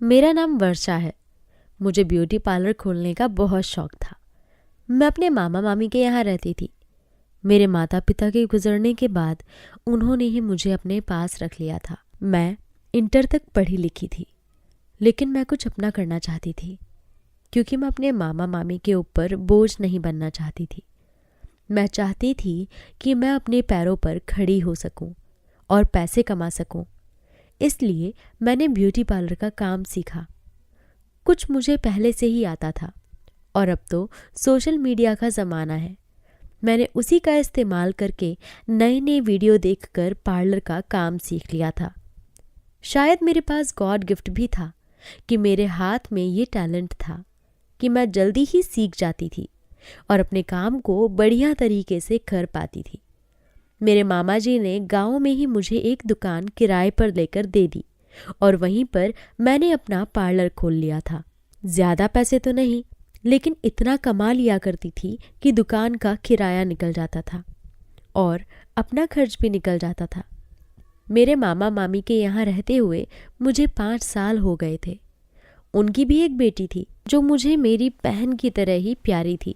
मेरा नाम वर्षा है। मुझे ब्यूटी पार्लर खोलने का बहुत शौक था। मैं अपने मामा मामी के यहाँ रहती थी। मेरे माता पिता के गुजरने के बाद उन्होंने ही मुझे अपने पास रख लिया था। मैं इंटर तक पढ़ी लिखी थी, लेकिन मैं कुछ अपना करना चाहती थी, क्योंकि मैं अपने मामा मामी के ऊपर बोझ नहीं बनना चाहती थी। मैं चाहती थी कि मैं अपने पैरों पर खड़ी हो सकूं और पैसे कमा सकूं। इसलिए मैंने ब्यूटी पार्लर का काम सीखा। कुछ मुझे पहले से ही आता था, और अब तो सोशल मीडिया का ज़माना है। मैंने उसी का इस्तेमाल करके नए नए वीडियो देखकर पार्लर का काम सीख लिया था। शायद मेरे पास गॉड गिफ्ट भी था कि मेरे हाथ में ये टैलेंट था कि मैं जल्दी ही सीख जाती थी और अपने काम को बढ़िया तरीके से कर पाती थी। मेरे मामा जी ने गांव में ही मुझे एक दुकान किराए पर लेकर दे दी और वहीं पर मैंने अपना पार्लर खोल लिया था। ज़्यादा पैसे तो नहीं, लेकिन इतना कमा लिया करती थी कि दुकान का किराया निकल जाता था और अपना खर्च भी निकल जाता था। मेरे मामा मामी के यहाँ रहते हुए मुझे 5 साल हो गए थे। उनकी भी एक बेटी थी जो मुझे मेरी बहन की तरह ही प्यारी थी।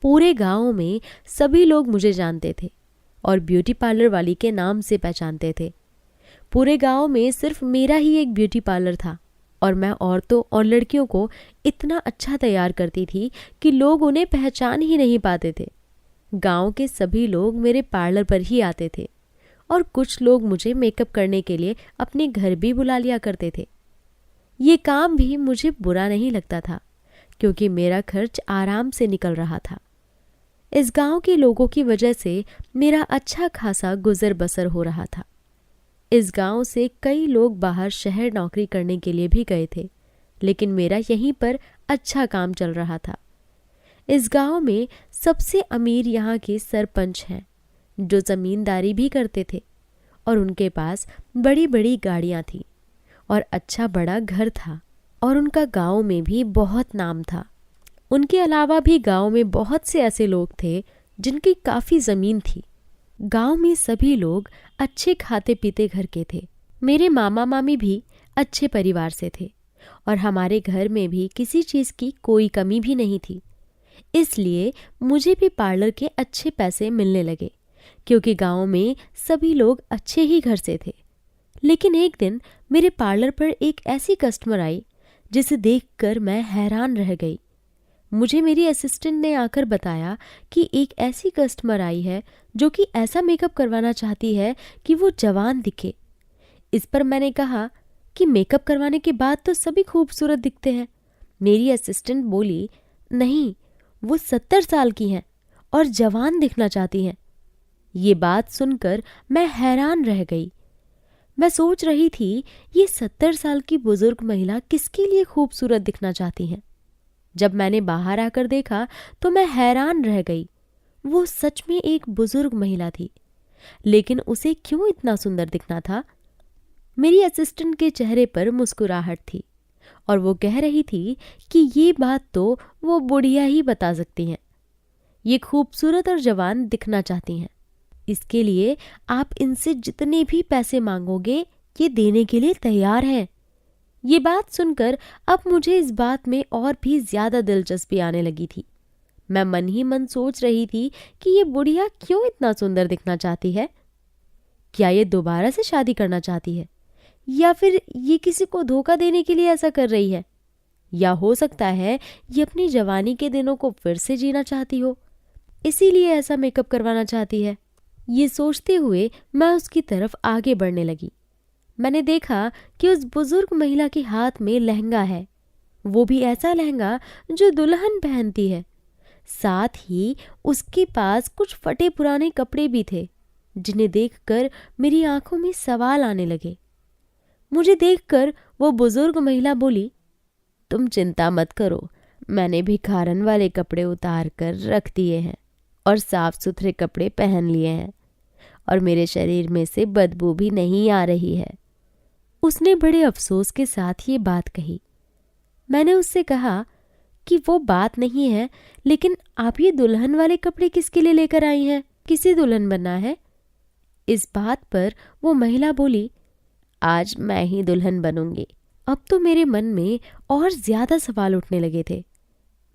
पूरे गांव में सभी लोग मुझे जानते थे और ब्यूटी पार्लर वाली के नाम से पहचानते थे। पूरे गांव में सिर्फ मेरा ही एक ब्यूटी पार्लर था और मैं औरतों और लड़कियों को इतना अच्छा तैयार करती थी कि लोग उन्हें पहचान ही नहीं पाते थे। गांव के सभी लोग मेरे पार्लर पर ही आते थे और कुछ लोग मुझे मेकअप करने के लिए अपने घर भी बुला लिया करते थे। ये काम भी मुझे बुरा नहीं लगता था, क्योंकि मेरा खर्च आराम से निकल रहा था। इस गांव के लोगों की वजह से मेरा अच्छा खासा गुजर बसर हो रहा था। इस गांव से कई लोग बाहर शहर नौकरी करने के लिए भी गए थे, लेकिन मेरा यहीं पर अच्छा काम चल रहा था। इस गांव में सबसे अमीर यहाँ के सरपंच हैं, जो जमींदारी भी करते थे और उनके पास बड़ी बड़ी गाड़ियाँ थीं और अच्छा बड़ा घर था, और उनका गांव में भी बहुत नाम था। उनके अलावा भी गांव में बहुत से ऐसे लोग थे जिनकी काफ़ी ज़मीन थी। गांव में सभी लोग अच्छे खाते पीते घर के थे। मेरे मामा मामी भी अच्छे परिवार से थे और हमारे घर में भी किसी चीज़ की कोई कमी भी नहीं थी। इसलिए मुझे भी पार्लर के अच्छे पैसे मिलने लगे, क्योंकि गांव में सभी लोग अच्छे ही घर से थे। लेकिन एक दिन मेरे पार्लर पर एक ऐसी कस्टमर आई जिसे देखकर मैं हैरान रह गई। मुझे मेरी असिस्टेंट ने आकर बताया कि एक ऐसी कस्टमर आई है जो कि ऐसा मेकअप करवाना चाहती है कि वो जवान दिखे। इस पर मैंने कहा कि मेकअप करवाने के बाद तो सभी खूबसूरत दिखते हैं। मेरी असिस्टेंट बोली, नहीं, वो 70 साल की हैं और जवान दिखना चाहती हैं। ये बात सुनकर मैं हैरान रह गई। मैं सोच रही थी, ये 70 साल की बुजुर्ग महिला किसके लिए खूबसूरत दिखना चाहती हैं। जब मैंने बाहर आकर देखा तो मैं हैरान रह गई। वो सच में एक बुजुर्ग महिला थी, लेकिन उसे क्यों इतना सुंदर दिखना था? मेरी असिस्टेंट के चेहरे पर मुस्कुराहट थी और वो कह रही थी कि ये बात तो वो बुढ़िया ही बता सकती हैं। ये खूबसूरत और जवान दिखना चाहती हैं। इसके लिए आप इनसे जितने भी पैसे मांगोगे, ये देने के लिए तैयार हैं। ये बात सुनकर अब मुझे इस बात में और भी ज्यादा दिलचस्पी आने लगी थी। मैं मन ही मन सोच रही थी कि ये बुढ़िया क्यों इतना सुंदर दिखना चाहती है। क्या ये दोबारा से शादी करना चाहती है, या फिर ये किसी को धोखा देने के लिए ऐसा कर रही है, या हो सकता है ये अपनी जवानी के दिनों को फिर से जीना चाहती हो, इसीलिए ऐसा मेकअप करवाना चाहती है। ये सोचते हुए मैं उसकी तरफ आगे बढ़ने लगी। मैंने देखा कि उस बुजुर्ग महिला के हाथ में लहंगा है, वो भी ऐसा लहंगा जो दुल्हन पहनती है। साथ ही उसके पास कुछ फटे पुराने कपड़े भी थे, जिन्हें देखकर मेरी आंखों में सवाल आने लगे। मुझे देखकर वो बुजुर्ग महिला बोली, तुम चिंता मत करो, मैंने भिखारन वाले कपड़े उतार कर रख दिए हैं और साफ सुथरे कपड़े पहन लिए हैं, और मेरे शरीर में से बदबू भी नहीं आ रही है। उसने बड़े अफसोस के साथ ये बात कही। मैंने उससे कहा कि वो बात नहीं है, लेकिन आप ये दुल्हन वाले कपड़े किसके लिए लेकर आई हैं? किसी दुल्हन बनना है? इस बात पर वो महिला बोली, आज मैं ही दुल्हन बनूंगी अब तो मेरे मन में और ज्यादा सवाल उठने लगे थे।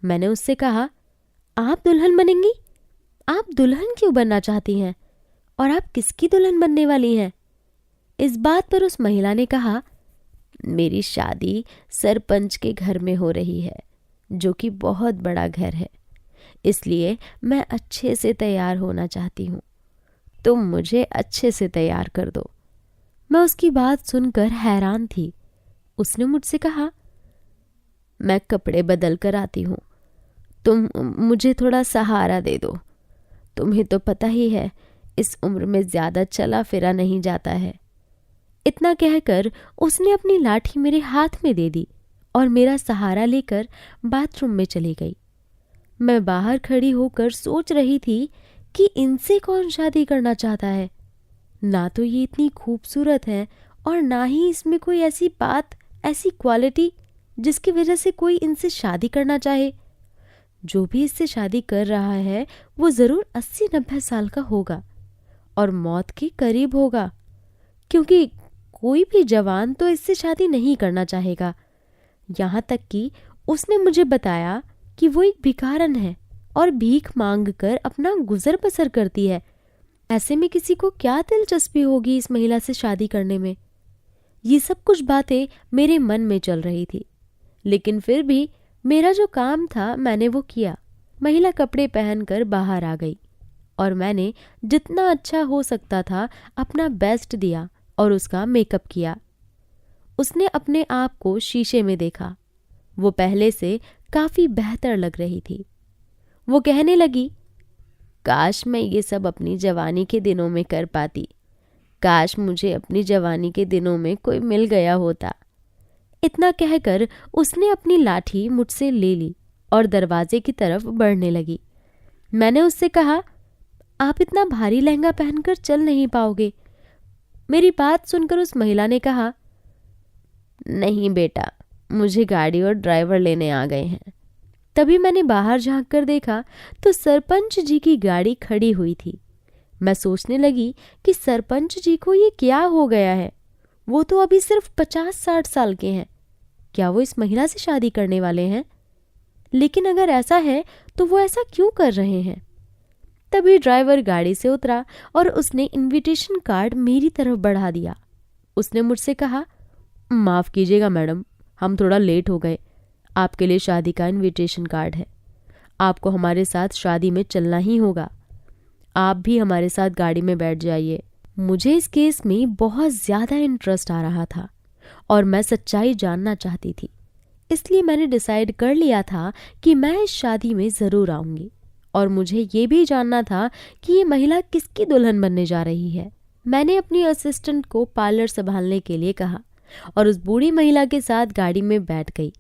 मैंने उससे कहा, आप दुल्हन बनेंगी? आप दुल्हन क्यों बनना चाहती हैं? और आप किसकी दुल्हन बनने वाली हैं? इस बात पर उस महिला ने कहा, मेरी शादी सरपंच के घर में हो रही है, जो कि बहुत बड़ा घर है, इसलिए मैं अच्छे से तैयार होना चाहती हूँ। तुम मुझे अच्छे से तैयार कर दो। मैं उसकी बात सुनकर हैरान थी। उसने मुझसे कहा, मैं कपड़े बदल कर आती हूँ, तुम मुझे थोड़ा सहारा दे दो। तुम्हें तो पता ही है, इस उम्र में ज्यादा चला फिरा नहीं जाता है। इतना कहकर उसने अपनी लाठी मेरे हाथ में दे दी और मेरा सहारा लेकर बाथरूम में चली गई। मैं बाहर खड़ी होकर सोच रही थी कि इनसे कौन शादी करना चाहता है। ना तो ये इतनी खूबसूरत है और ना ही इसमें कोई ऐसी बात, ऐसी क्वालिटी जिसकी वजह से कोई इनसे शादी करना चाहे। जो भी इससे शादी कर रहा है वो जरूर 80-90 साल का होगा और मौत के करीब होगा, क्योंकि कोई भी जवान तो इससे शादी नहीं करना चाहेगा। यहाँ तक कि उसने मुझे बताया कि वो एक भिखारन है और भीख मांग कर अपना गुजर बसर करती है। ऐसे में किसी को क्या दिलचस्पी होगी इस महिला से शादी करने में? ये सब कुछ बातें मेरे मन में चल रही थी, लेकिन फिर भी मेरा जो काम था मैंने वो किया। महिला कपड़े पहनकर बाहर आ गई और मैंने जितना अच्छा हो सकता था अपना बेस्ट दिया और उसका मेकअप किया। उसने अपने आप को शीशे में देखा। वो पहले से काफी बेहतर लग रही थी। वो कहने लगी, काश मैं ये सब अपनी जवानी के दिनों में कर पाती। काश मुझे अपनी जवानी के दिनों में कोई मिल गया होता। इतना कहकर उसने अपनी लाठी मुझसे ले ली और दरवाजे की तरफ बढ़ने लगी। मैंने उससे कहा, आप इतना भारी लहंगा पहनकर चल नहीं पाओगे। मेरी बात सुनकर उस महिला ने कहा, नहीं बेटा, मुझे गाड़ी और ड्राइवर लेने आ गए हैं। तभी मैंने बाहर झांक कर देखा तो सरपंच जी की गाड़ी खड़ी हुई थी। मैं सोचने लगी कि सरपंच जी को ये क्या हो गया है। वो तो अभी सिर्फ 50-60 साल के हैं। क्या वो इस महिला से शादी करने वाले हैं? लेकिन अगर ऐसा है तो वो ऐसा क्यों कर रहे हैं? तभी ड्राइवर गाड़ी से उतरा और उसने इनविटेशन कार्ड मेरी तरफ बढ़ा दिया। उसने मुझसे कहा, माफ कीजिएगा मैडम, हम थोड़ा लेट हो गए। आपके लिए शादी का इनविटेशन कार्ड है। आपको हमारे साथ शादी में चलना ही होगा। आप भी हमारे साथ गाड़ी में बैठ जाइए। मुझे इस केस में बहुत ज्यादा इंटरेस्ट आ रहा था और मैं सच्चाई जानना चाहती थी, इसलिए मैंने डिसाइड कर लिया था कि मैं इस शादी में जरूर आऊंगी और मुझे ये भी जानना था कि ये महिला किसकी दुल्हन बनने जा रही है। मैंने अपनी असिस्टेंट को पार्लर संभालने के लिए कहा और उस बूढ़ी महिला के साथ गाड़ी में बैठ गई।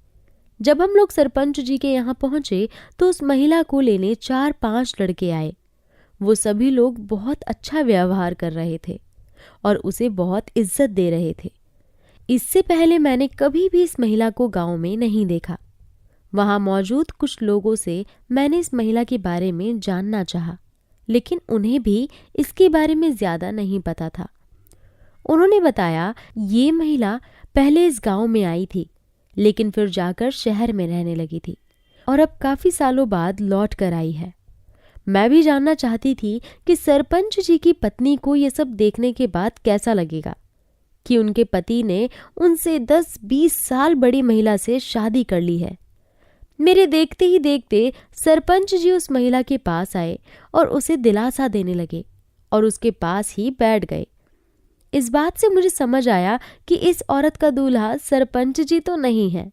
जब हम लोग सरपंच जी के यहाँ पहुंचे तो उस महिला को लेने 4-5 लड़के आए। वो सभी लोग बहुत अच्छा व्यवहार कर रहे थे और उसे बहुत इज्जत दे रहे थे। इससे पहले मैंने कभी भी इस महिला को गांव में नहीं देखा। वहां मौजूद कुछ लोगों से मैंने इस महिला के बारे में जानना चाहा, लेकिन उन्हें भी इसके बारे में ज्यादा नहीं पता था। उन्होंने बताया ये महिला पहले इस गांव में आई थी, लेकिन फिर जाकर शहर में रहने लगी थी और अब काफी सालों बाद लौट कर आई है। मैं भी जानना चाहती थी कि सरपंच जी की पत्नी को ये सब देखने के बाद कैसा लगेगा कि उनके पति ने उनसे 10-20 साल बड़ी महिला से शादी कर ली है। मेरे देखते ही देखते सरपंच जी उस महिला के पास आए और उसे दिलासा देने लगे और उसके पास ही बैठ गए। इस बात से मुझे समझ आया कि इस औरत का दूल्हा सरपंच जी तो नहीं है,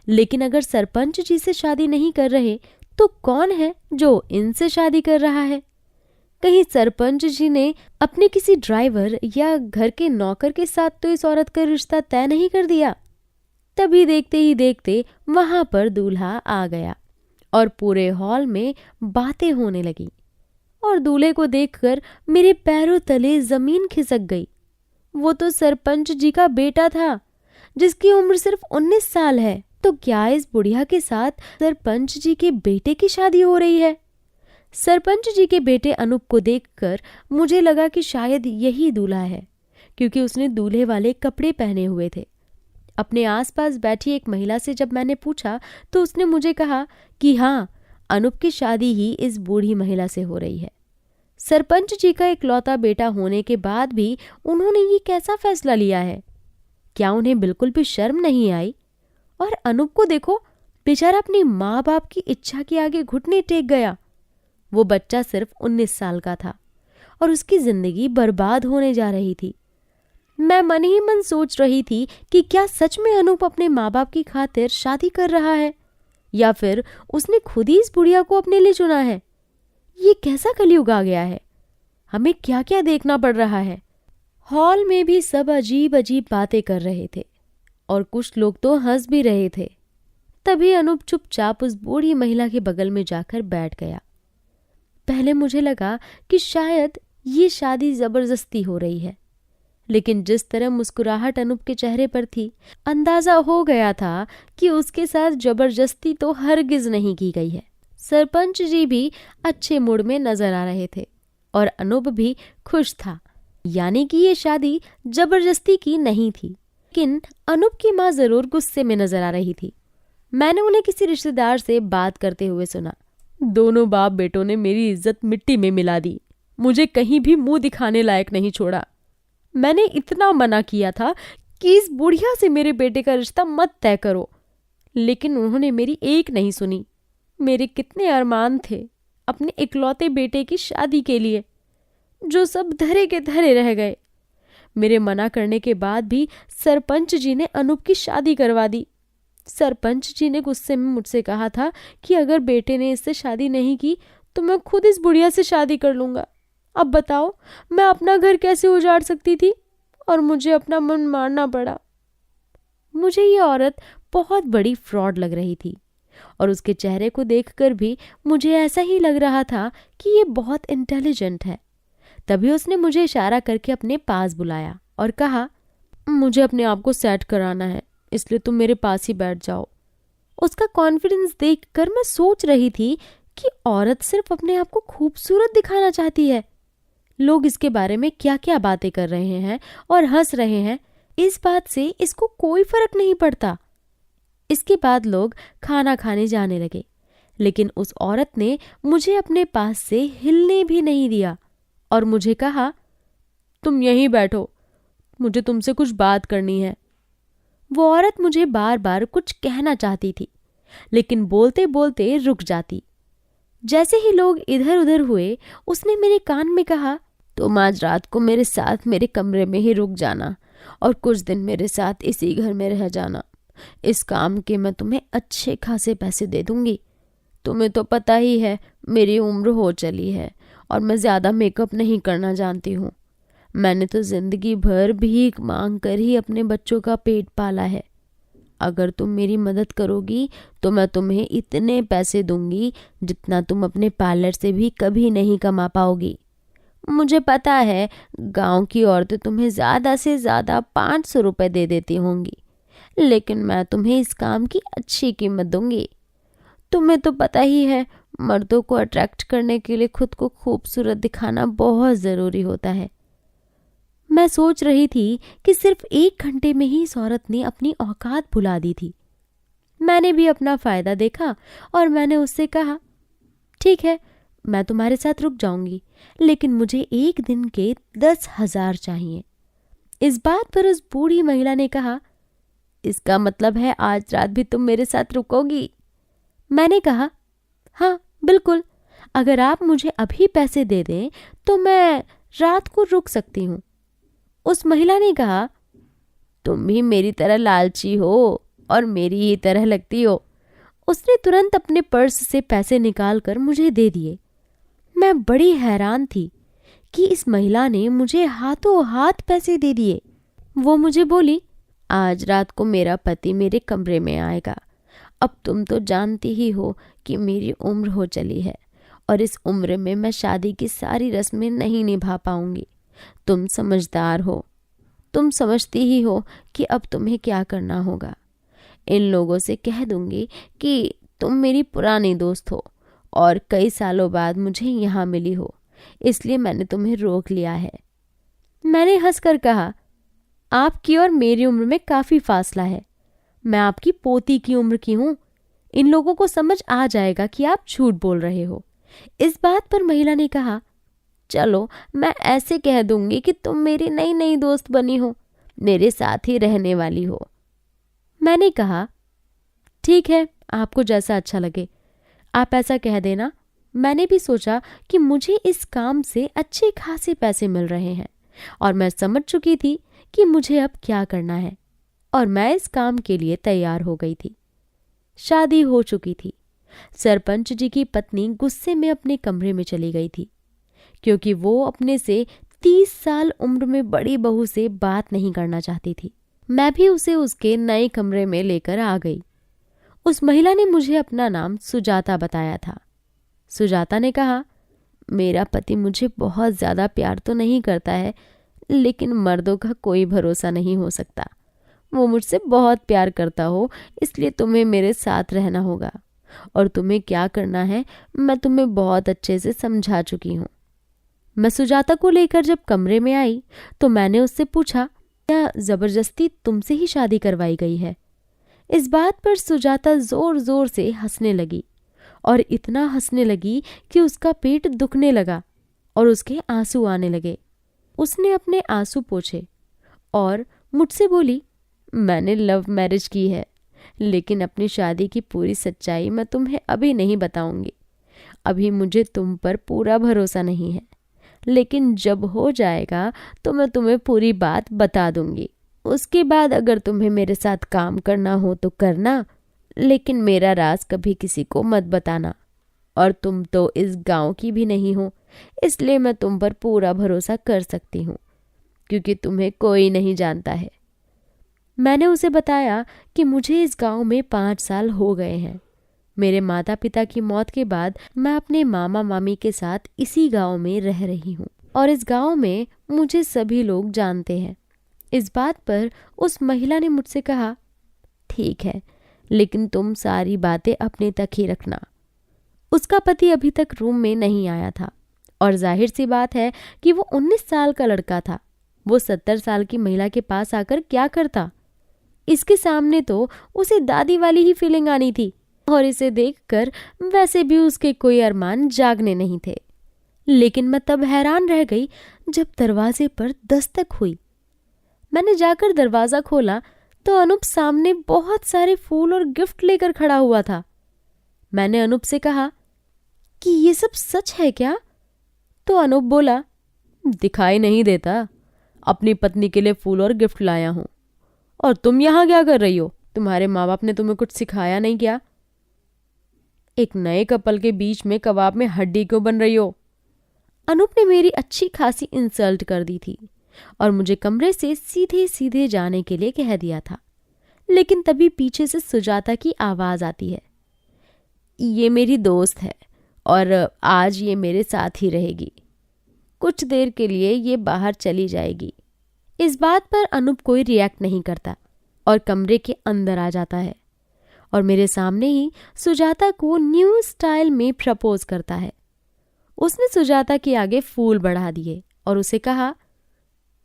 लेकिन अगर सरपंच जी से शादी नहीं कर रहे तो कौन है जो इनसे शादी कर रहा है? कहीं सरपंच जी ने अपने किसी ड्राइवर या घर के नौकर के साथ तो इस औरत का रिश्ता तय नहीं कर दिया? तभी देखते ही देखते वहां पर दूल्हा आ गया और पूरे हॉल में बातें होने लगी और दूल्हे को देखकर मेरे पैरों तले जमीन खिसक गई। वो तो सरपंच जी का बेटा था जिसकी उम्र सिर्फ 19 साल है। तो क्या इस बुढ़िया के साथ सरपंच जी के बेटे की शादी हो रही है? सरपंच जी के बेटे अनूप को देखकर मुझे लगा कि शायद यही दूल्हा है, क्योंकि उसने दूल्हे वाले कपड़े पहने हुए थे। अपने आसपास बैठी एक महिला से जब मैंने पूछा तो उसने मुझे कहा कि हाँ, अनूप की शादी ही इस बूढ़ी महिला से हो रही है। सरपंच जी का इकलौता बेटा होने के बाद भी उन्होंने ये कैसा फैसला लिया है? क्या उन्हें बिल्कुल भी शर्म नहीं आई? और अनूप को देखो, बेचारा अपनी माँ बाप की इच्छा के आगे घुटने टेक गया। वो बच्चा सिर्फ 19 साल का था और उसकी जिंदगी बर्बाद होने जा रही थी। मैं मन ही मन सोच रही थी कि क्या सच में अनूप अपने माँ बाप की खातिर शादी कर रहा है या फिर उसने खुद ही इस बुढ़िया को अपने लिए चुना है। ये कैसा कलयुग आ गया है? हमें क्या क्या देखना पड़ रहा है। हॉल में भी सब अजीब अजीब बातें कर रहे थे और कुछ लोग तो हंस भी रहे थे। तभी अनूप चुपचाप उस बूढ़ी महिला के बगल में जाकर बैठ गया। पहले मुझे लगा कि शायद ये शादी जबरदस्ती हो रही है, लेकिन जिस तरह मुस्कुराहट अनूप के चेहरे पर थी, अंदाजा हो गया था कि उसके साथ जबरदस्ती तो हरगिज नहीं की गई है। सरपंच जी भी अच्छे मूड में नजर आ रहे थे और अनूप भी खुश था, यानी कि ये शादी जबरदस्ती की नहीं थी। लेकिन अनूप की माँ जरूर गुस्से में नजर आ रही थी। मैंने उन्हें किसी रिश्तेदार से बात करते हुए सुना। दोनों बाप बेटों ने मेरी इज्जत मिट्टी में मिला दी, मुझे कहीं भी मुंह दिखाने लायक नहीं छोड़ा। मैंने इतना मना किया था कि इस बुढ़िया से मेरे बेटे का रिश्ता मत तय करो, लेकिन उन्होंने मेरी एक नहीं सुनी। मेरे कितने अरमान थे अपने इकलौते बेटे की शादी के लिए, जो सब धरे के धरे रह गए। मेरे मना करने के बाद भी सरपंच जी ने अनूप की शादी करवा दी। सरपंच जी ने गुस्से में मुझसे कहा था कि अगर बेटे ने इससे शादी नहीं की तो मैं खुद इस बुढ़िया से शादी कर लूंगा। अब बताओ, मैं अपना घर कैसे उजाड़ सकती थी और मुझे अपना मन मारना पड़ा। मुझे ये औरत बहुत बड़ी फ्रॉड लग रही थी और उसके चेहरे को देखकर भी मुझे ऐसा ही लग रहा था कि ये बहुत इंटेलिजेंट है। तभी उसने मुझे इशारा करके अपने पास बुलाया और कहा, मुझे अपने आप को सेट कराना है, इसलिए तुम मेरे पास ही बैठ जाओ। उसका कॉन्फिडेंस देखकर मैं सोच रही थी कि औरत सिर्फ अपने आप को खूबसूरत दिखाना चाहती है। लोग इसके बारे में क्या क्या बातें कर रहे हैं और हंस रहे हैं, इस बात से इसको कोई फर्क नहीं पड़ता। इसके बाद लोग खाना खाने जाने लगे, लेकिन उस औरत ने मुझे अपने पास से हिलने भी नहीं दिया और मुझे कहा, तुम यहीं बैठो, मुझे तुमसे कुछ बात करनी है। वो औरत मुझे बार बार कुछ कहना चाहती थी, लेकिन बोलते बोलते रुक जाती। जैसे ही लोग इधर उधर हुए, उसने मेरे कान में कहा, तुम आज रात को मेरे साथ मेरे कमरे में ही रुक जाना और कुछ दिन मेरे साथ इसी घर में रह जाना। इस काम के मैं तुम्हें अच्छे खासे पैसे दे दूंगी। तुम्हें तो पता ही है मेरी उम्र हो चली है और मैं ज़्यादा मेकअप नहीं करना जानती हूँ। मैंने तो जिंदगी भर भीख मांग कर ही अपने बच्चों का पेट पाला है। अगर तुम मेरी मदद करोगी तो मैं तुम्हें इतने पैसे दूंगी जितना तुम अपने पार्लर से भी कभी नहीं कमा पाओगी। मुझे पता है गांव की औरतें तुम्हें ज़्यादा से ज़्यादा 500 रुपये दे देती होंगी, लेकिन मैं तुम्हें इस काम की अच्छी कीमत दूंगी। तुम्हें तो पता ही है, मर्दों को अट्रैक्ट करने के लिए खुद को खूबसूरत दिखाना बहुत ज़रूरी होता है। मैं सोच रही थी कि सिर्फ 1 घंटे में ही इस औरत ने अपनी औकात भुला दी थी। मैंने भी अपना फ़ायदा देखा और मैंने उससे कहा, ठीक है, मैं तुम्हारे साथ रुक जाऊंगी, लेकिन मुझे 1 दिन के 10,000 चाहिए। इस बात पर उस बूढ़ी महिला ने कहा, इसका मतलब है आज रात भी तुम मेरे साथ रुकोगी? मैंने कहा, हाँ बिल्कुल, अगर आप मुझे अभी पैसे दे दें तो मैं रात को रुक सकती हूँ। उस महिला ने कहा, तुम भी मेरी तरह लालची हो और मेरी ही तरह लगती हो। उसने तुरंत अपने पर्स से पैसे निकालकर मुझे दे दिए। मैं बड़ी हैरान थी कि इस महिला ने मुझे हाथों हाथ पैसे दे दिए। वो मुझे बोली, आज रात को मेरा पति मेरे कमरे में आएगा। अब तुम तो जानती ही हो कि मेरी उम्र हो चली है और इस उम्र में मैं शादी की सारी रस्में नहीं निभा पाऊंगी। तुम समझदार हो, तुम समझती ही हो कि अब तुम्हें क्या करना होगा। इन लोगों से कह दूंगी कि तुम मेरी पुरानी दोस्त हो और कई सालों बाद मुझे यहाँ मिली हो, इसलिए मैंने तुम्हें रोक लिया है। मैंने हंसकर कहा, आपकी और मेरी उम्र में काफ़ी फासला है, मैं आपकी पोती की उम्र की हूं। इन लोगों को समझ आ जाएगा कि आप झूठ बोल रहे हो। इस बात पर महिला ने कहा, चलो मैं ऐसे कह दूंगी कि तुम मेरी नई नई दोस्त बनी हो, मेरे साथ ही रहने वाली हो। मैंने कहा, ठीक है, आपको जैसा अच्छा लगे, आप ऐसा कह देना। मैंने भी सोचा कि मुझे इस काम से अच्छे खासे पैसे मिल रहे हैं और मैं समझ चुकी थी कि मुझे अब क्या करना है, और मैं इस काम के लिए तैयार हो गई थी। शादी हो चुकी थी। सरपंच जी की पत्नी गुस्से में अपने कमरे में चली गई थी, क्योंकि वो अपने से 30 साल उम्र में बड़ी बहू से बात नहीं करना चाहती थी। मैं भी उसे उसके नए कमरे में लेकर आ गई। उस महिला ने मुझे अपना नाम सुजाता बताया था। सुजाता ने कहा, मेरा पति मुझे बहुत ज्यादा प्यार तो नहीं करता है, लेकिन मर्दों का कोई भरोसा नहीं हो सकता। वो मुझसे बहुत प्यार करता हो, इसलिए तुम्हें मेरे साथ रहना होगा, और तुम्हें क्या करना है मैं तुम्हें बहुत अच्छे से समझा चुकी हूँ। मैं सुजाता को लेकर जब कमरे में आई तो मैंने उससे पूछा, क्या जबरदस्ती तुमसे ही शादी करवाई गई है? इस बात पर सुजाता जोर जोर से हंसने लगी, और इतना हंसने लगी कि उसका पेट दुखने लगा और उसके आंसू आने लगे। उसने अपने आंसू पोंछे और मुझसे बोली, मैंने लव मैरिज की है, लेकिन अपनी शादी की पूरी सच्चाई मैं तुम्हें अभी नहीं बताऊंगी। अभी मुझे तुम पर पूरा भरोसा नहीं है, लेकिन जब हो जाएगा तो मैं तुम्हें पूरी बात बता दूंगी। उसके बाद अगर तुम्हें मेरे साथ काम करना हो तो करना, लेकिन मेरा राज कभी किसी को मत बताना। और तुम तो इस गांव की भी नहीं हो, इसलिए मैं तुम पर पूरा भरोसा कर सकती हूँ, क्योंकि तुम्हें कोई नहीं जानता है। मैंने उसे बताया कि मुझे इस गांव में 5 साल हो गए हैं। मेरे माता पिता की मौत के बाद मैं अपने मामा मामी के साथ इसी गांव में रह रही हूँ, और इस गांव में मुझे सभी लोग जानते हैं। इस बात पर उस महिला ने मुझसे कहा, ठीक है, लेकिन तुम सारी बातें अपने तक ही रखना। उसका पति अभी तक रूम में नहीं आया था, और जाहिर सी बात है कि वो 19 साल का लड़का था। वो 70 साल की महिला के पास आकर क्या करता? इसके सामने तो उसे दादी वाली ही फीलिंग आनी थी, और इसे देखकर वैसे भी उसके कोई अरमान जागने नहीं थे। लेकिन मैं तब हैरान रह गई जब दरवाजे पर दस्तक हुई। मैंने जाकर दरवाजा खोला तो अनूप सामने बहुत सारे फूल और गिफ्ट लेकर खड़ा हुआ था। मैंने अनूप से कहा कि ये सब सच है क्या? तो अनूप बोला, दिखाई नहीं देता, अपनी पत्नी के लिए फूल और गिफ्ट लाया हूं। और तुम यहां क्या कर रही हो? तुम्हारे माँ बाप ने तुम्हें कुछ सिखाया नहीं क्या? एक नए कपल के बीच में कबाब में हड्डी क्यों बन रही हो? अनूप ने मेरी अच्छी खासी इंसल्ट कर दी थी और मुझे कमरे से सीधे सीधे जाने के लिए कह दिया था। लेकिन तभी पीछे से सुजाता की आवाज आती है, ये मेरी दोस्त है और आज ये मेरे साथ ही रहेगी। कुछ देर के लिए ये बाहर चली जाएगी। इस बात पर अनूप कोई रिएक्ट नहीं करता और कमरे के अंदर आ जाता है और मेरे सामने ही सुजाता को न्यू स्टाइल में प्रपोज करता है। उसने सुजाता के आगे फूल बढ़ा दिए और उसे कहा,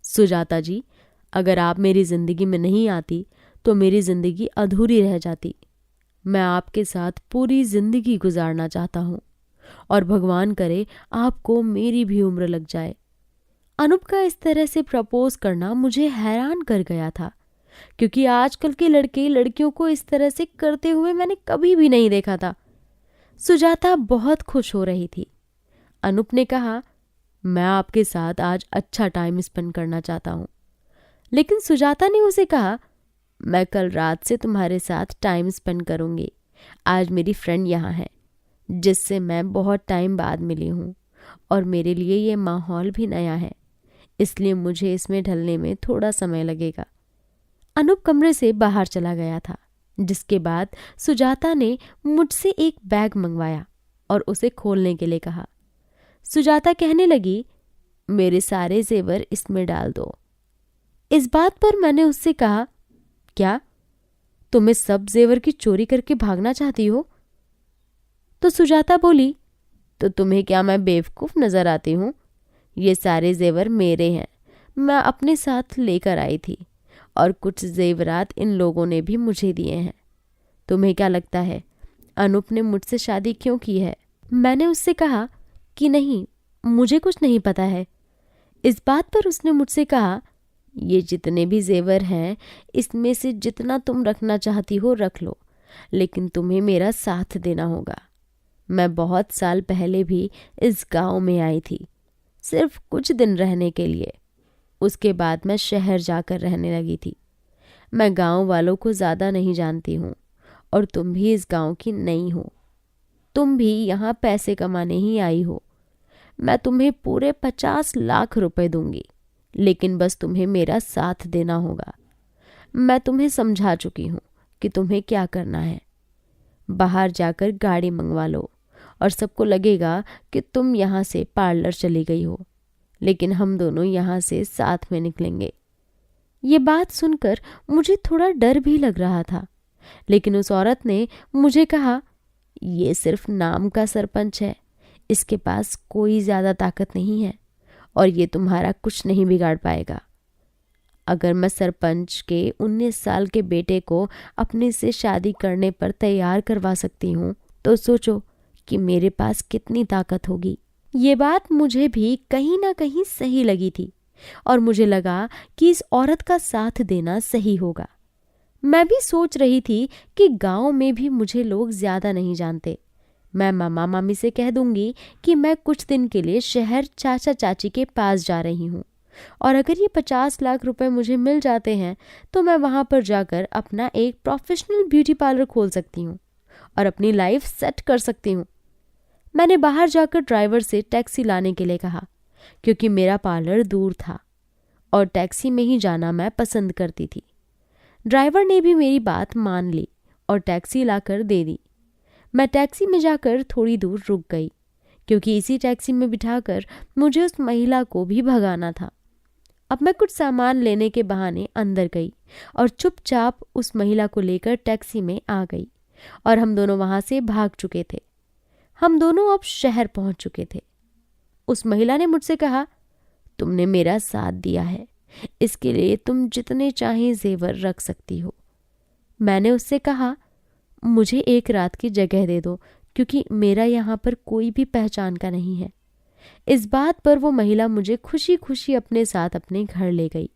सुजाता जी, अगर आप मेरी जिंदगी में नहीं आती तो मेरी जिंदगी अधूरी रह जाती। मैं आपके साथ पूरी जिंदगी गुजारना चाहता हूँ और भगवान करे आपको मेरी भी उम्र लग जाए। अनूप का इस तरह से प्रपोज करना मुझे हैरान कर गया था, क्योंकि आजकल के लड़के लड़कियों को इस तरह से करते हुए मैंने कभी भी नहीं देखा था। सुजाता बहुत खुश हो रही थी। अनूप ने कहा, मैं आपके साथ आज अच्छा टाइम स्पेंड करना चाहता हूँ। लेकिन सुजाता ने उसे कहा, मैं कल रात से तुम्हारे साथ टाइम स्पेंड करूंगी। आज मेरी फ्रेंड यहाँ है जिससे मैं बहुत टाइम बाद मिली हूँ और मेरे लिए ये माहौल भी नया है, इसलिए मुझे इसमें ढलने में थोड़ा समय लगेगा। अनूप कमरे से बाहर चला गया था, जिसके बाद सुजाता ने मुझसे एक बैग मंगवाया और उसे खोलने के लिए कहा। सुजाता कहने लगी, मेरे सारे जेवर इसमें डाल दो। इस बात पर मैंने उससे कहा, क्या तुम्हें सब जेवर की चोरी करके भागना चाहती हो? तो सुजाता बोली, तो तुम्हें क्या मैं बेवकूफ नजर आती हूँ? ये सारे जेवर मेरे हैं, मैं अपने साथ लेकर आई थी और कुछ जेवरात इन लोगों ने भी मुझे दिए हैं। तुम्हें क्या लगता है अनूप ने मुझसे शादी क्यों की है? मैंने उससे कहा कि नहीं, मुझे कुछ नहीं पता है। इस बात पर उसने मुझसे कहा, ये जितने भी जेवर हैं इसमें से जितना तुम रखना चाहती हो रख लो, लेकिन तुम्हें मेरा साथ देना होगा। मैं बहुत साल पहले भी इस गांव में आई थी, सिर्फ कुछ दिन रहने के लिए। उसके बाद मैं शहर जाकर रहने लगी थी। मैं गांव वालों को ज़्यादा नहीं जानती हूँ और तुम भी इस गांव की नई हो। तुम भी यहाँ पैसे कमाने ही आई हो। मैं तुम्हें पूरे 50 लाख रुपए दूंगी, लेकिन बस तुम्हें मेरा साथ देना होगा। मैं तुम्हें समझा चुकी हूँ कि तुम्हें क्या करना है। बाहर जाकर गाड़ी मंगवा लो और सबको लगेगा कि तुम यहाँ से पार्लर चली गई हो, लेकिन हम दोनों यहाँ से साथ में निकलेंगे। ये बात सुनकर मुझे थोड़ा डर भी लग रहा था, लेकिन उस औरत ने मुझे कहा, ये सिर्फ नाम का सरपंच है, इसके पास कोई ज़्यादा ताकत नहीं है और ये तुम्हारा कुछ नहीं बिगाड़ पाएगा। अगर मैं सरपंच के 19 साल के बेटे को अपने से शादी करने पर तैयार करवा सकती हूँ, तो सोचो कि मेरे पास कितनी ताकत होगी। ये बात मुझे भी कहीं ना कहीं सही लगी थी और मुझे लगा कि इस औरत का साथ देना सही होगा। मैं भी सोच रही थी कि गांव में भी मुझे लोग ज़्यादा नहीं जानते। मैं मामा मामी से कह दूंगी कि मैं कुछ दिन के लिए शहर चाचा चाची के पास जा रही हूँ और अगर ये 50 लाख रुपए मुझे मिल जाते हैं तो मैं वहाँ पर जाकर अपना एक प्रोफेशनल ब्यूटी पार्लर खोल सकती हूँ और अपनी लाइफ सेट कर सकती हूँ। मैंने बाहर जाकर ड्राइवर से टैक्सी लाने के लिए कहा, क्योंकि मेरा पार्लर दूर था और टैक्सी में ही जाना मैं पसंद करती थी। ड्राइवर ने भी मेरी बात मान ली और टैक्सी लाकर दे दी। मैं टैक्सी में जाकर थोड़ी दूर रुक गई, क्योंकि इसी टैक्सी में बिठाकर मुझे उस महिला को भी भगाना था। अब मैं कुछ सामान लेने के बहाने अंदर गई और चुपचाप उस महिला को लेकर टैक्सी में आ गई और हम दोनों वहां से भाग चुके थे। हम दोनों अब शहर पहुंच चुके थे। उस महिला ने मुझसे कहा, तुमने मेरा साथ दिया है, इसके लिए तुम जितने चाहें जेवर रख सकती हो। मैंने उससे कहा, मुझे एक रात की जगह दे दो, क्योंकि मेरा यहाँ पर कोई भी पहचान का नहीं है। इस बात पर वो महिला मुझे खुशी खुशी अपने साथ अपने घर ले गई।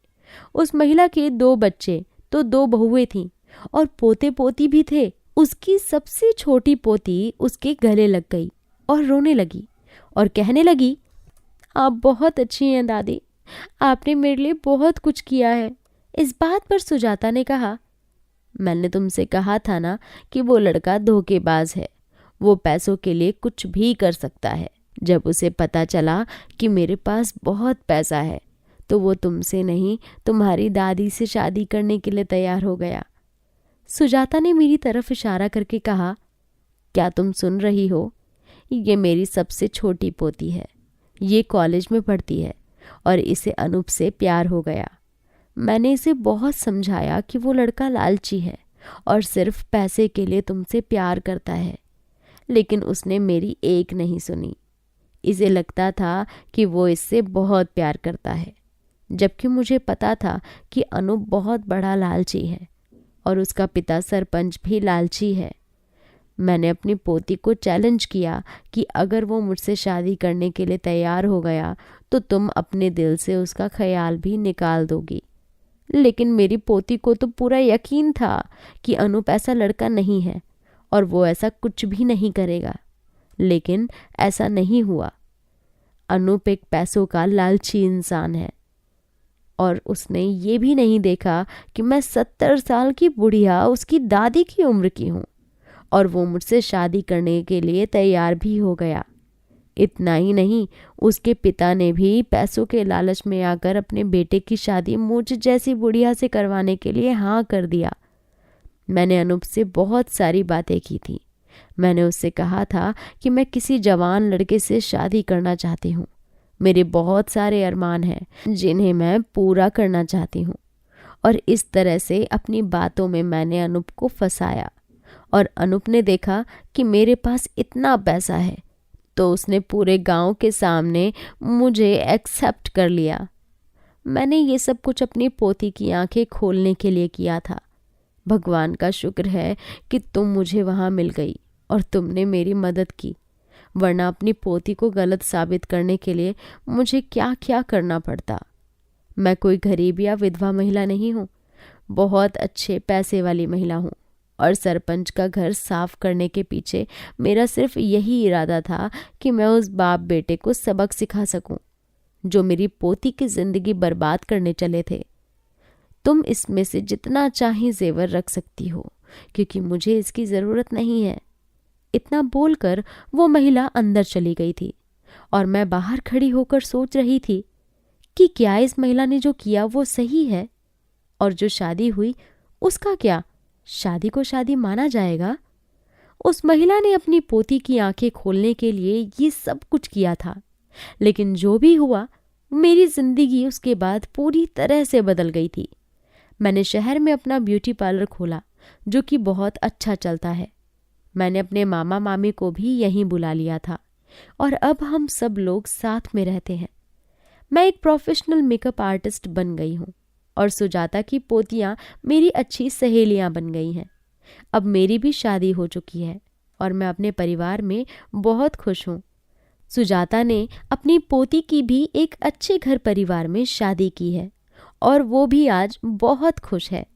उस महिला के 2 बच्चे तो 2 बहुएं थीं और पोते पोती भी थे। उसकी सबसे छोटी पोती उसके गले लग गई और रोने लगी और कहने लगी, आप बहुत अच्छी हैं दादी, आपने मेरे लिए बहुत कुछ किया है। इस बात पर सुजाता ने कहा, मैंने तुमसे कहा था ना कि वो लड़का धोखेबाज है, वो पैसों के लिए कुछ भी कर सकता है। जब उसे पता चला कि मेरे पास बहुत पैसा है तो वो तुमसे नहीं तुम्हारी दादी से शादी करने के लिए तैयार हो गया। सुजाता ने मेरी तरफ इशारा करके कहा, क्या तुम सुन रही हो? ये मेरी सबसे छोटी पोती है, ये कॉलेज में पढ़ती है और इसे अनूप से प्यार हो गया। मैंने इसे बहुत समझाया कि वो लड़का लालची है और सिर्फ पैसे के लिए तुमसे प्यार करता है, लेकिन उसने मेरी एक नहीं सुनी। इसे लगता था कि वो इससे बहुत प्यार करता है, जबकि मुझे पता था कि अनूप बहुत बड़ा लालची है और उसका पिता सरपंच भी लालची है। मैंने अपनी पोती को चैलेंज किया कि अगर वो मुझसे शादी करने के लिए तैयार हो गया तो तुम अपने दिल से उसका ख्याल भी निकाल दोगी। लेकिन मेरी पोती को तो पूरा यकीन था कि अनूप ऐसा लड़का नहीं है और वो ऐसा कुछ भी नहीं करेगा, लेकिन ऐसा नहीं हुआ। अनूप एक पैसों का लालची इंसान है और उसने ये भी नहीं देखा कि मैं 70 साल की बुढ़िया उसकी दादी की उम्र की हूँ और वो मुझसे शादी करने के लिए तैयार भी हो गया। इतना ही नहीं, उसके पिता ने भी पैसों के लालच में आकर अपने बेटे की शादी मुझ जैसी बुढ़िया से करवाने के लिए हाँ कर दिया। मैंने अनूप से बहुत सारी बातें की थी। मैंने उससे कहा था कि मैं किसी जवान लड़के से शादी करना चाहती हूँ। मेरे बहुत सारे अरमान हैं जिन्हें मैं पूरा करना चाहती हूँ। और इस तरह से अपनी बातों में मैंने अनूप को फंसाया और अनूप ने देखा कि मेरे पास इतना पैसा है तो उसने पूरे गांव के सामने मुझे एक्सेप्ट कर लिया। मैंने ये सब कुछ अपनी पोती की आंखें खोलने के लिए किया था। भगवान का शुक्र है कि तुम मुझे वहाँ मिल गई और तुमने मेरी मदद की, वरना अपनी पोती को गलत साबित करने के लिए मुझे क्या क्या करना पड़ता। मैं कोई गरीब या विधवा महिला नहीं हूँ, बहुत अच्छे पैसे वाली महिला हूँ, और सरपंच का घर साफ करने के पीछे मेरा सिर्फ यही इरादा था कि मैं उस बाप बेटे को सबक सिखा सकूं जो मेरी पोती की जिंदगी बर्बाद करने चले थे। तुम इसमें से जितना चाहे जेवर रख सकती हो, क्योंकि मुझे इसकी जरूरत नहीं है। इतना बोलकर वो महिला अंदर चली गई थी और मैं बाहर खड़ी होकर सोच रही थी कि क्या इस महिला ने जो किया वो सही है, और जो शादी हुई उसका क्या, शादी को शादी माना जाएगा? उस महिला ने अपनी पोती की आंखें खोलने के लिए ये सब कुछ किया था, लेकिन जो भी हुआ, मेरी जिंदगी उसके बाद पूरी तरह से बदल गई थी। मैंने शहर में अपना ब्यूटी पार्लर खोला जो कि बहुत अच्छा चलता है। मैंने अपने मामा मामी को भी यहीं बुला लिया था और अब हम सब लोग साथ में रहते हैं। मैं एक प्रोफेशनल मेकअप आर्टिस्ट बन गई हूँ और सुजाता की पोतियाँ मेरी अच्छी सहेलियाँ बन गई हैं। अब मेरी भी शादी हो चुकी है और मैं अपने परिवार में बहुत खुश हूँ। सुजाता ने अपनी पोती की भी एक अच्छे घर परिवार में शादी की है और वो भी आज बहुत खुश है।